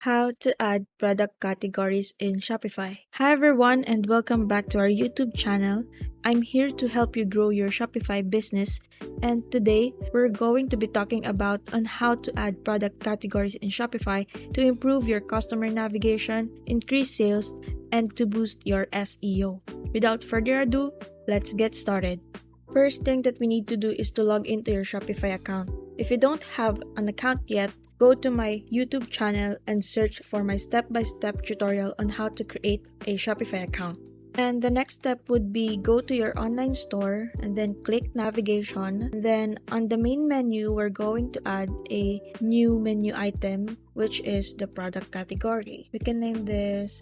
How to add product categories in Shopify. Hi everyone and welcome back to our YouTube channel. I'm here to help you grow your Shopify business, and today we're going to be talking about on how to add product categories in Shopify to improve your customer navigation, increase sales, and to boost your SEO. Without further ado, let's get started. First thing that we need to do is to log into your Shopify account. If you don't have an account yet, go to my YouTube channel and search for my step-by-step tutorial on how to create a Shopify account. And the next step would be go to your online store and then click navigation. Then on the main menu, we're going to add a new menu item, which is the product category. We can name this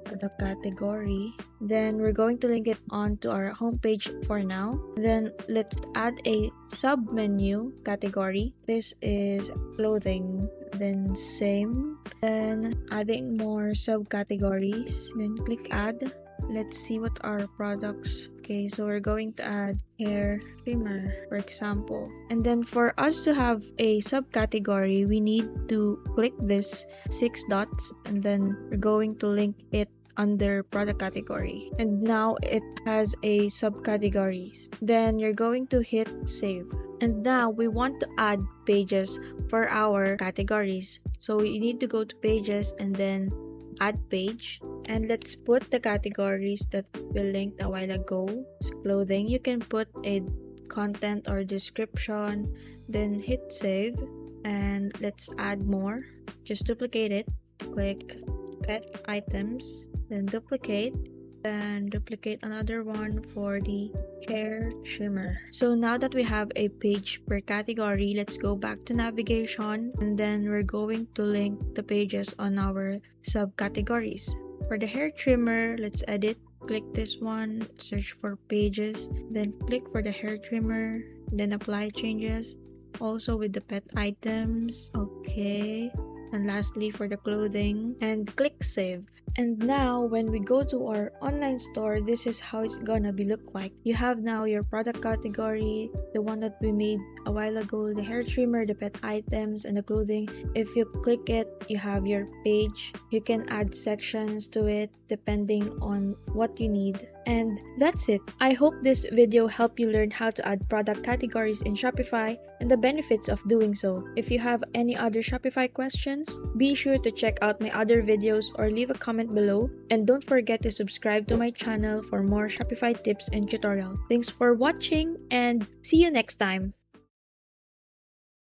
product category. Then we're going to link it onto our homepage for now. Then let's add a sub-menu category. This is clothing. Then same. Then adding more subcategories. Then click add. Let's see what our products. Okay, so we're going to add hair trimmer, for example. And then for us to have a subcategory, we need to click this 6 dots and then we're going to link it under product category. And now it has a subcategories. Then you're going to hit save. And now we want to add pages for our categories. So you need to go to pages and then add page. And let's put the categories that we linked a while ago. It's clothing. You can put a content or description, then hit save. And let's add more. Just duplicate it. Click pet items, then duplicate, and duplicate another one for the hair trimmer. So now that we have a page per category, let's go back to navigation and then we're going to link the pages on our subcategories. For the hair trimmer, let's edit. Click this one, search for pages, then click for the hair trimmer, then apply changes. Also with the pet items, okay. And lastly for the clothing, and click save. And now when we go to our online store, this is how it's gonna be look like. You have now your product category, the one that we made a while ago, the hair trimmer, the pet items, and the clothing. If you click it, you have your page. You can add sections to it depending on what you need. And that's it. I hope this video helped you learn how to add product categories in Shopify and the benefits of doing so. If you have any other Shopify questions, be sure to check out my other videos or leave a comment below. And don't forget to subscribe to my channel for more Shopify tips and tutorials. Thanks for watching and see you next time.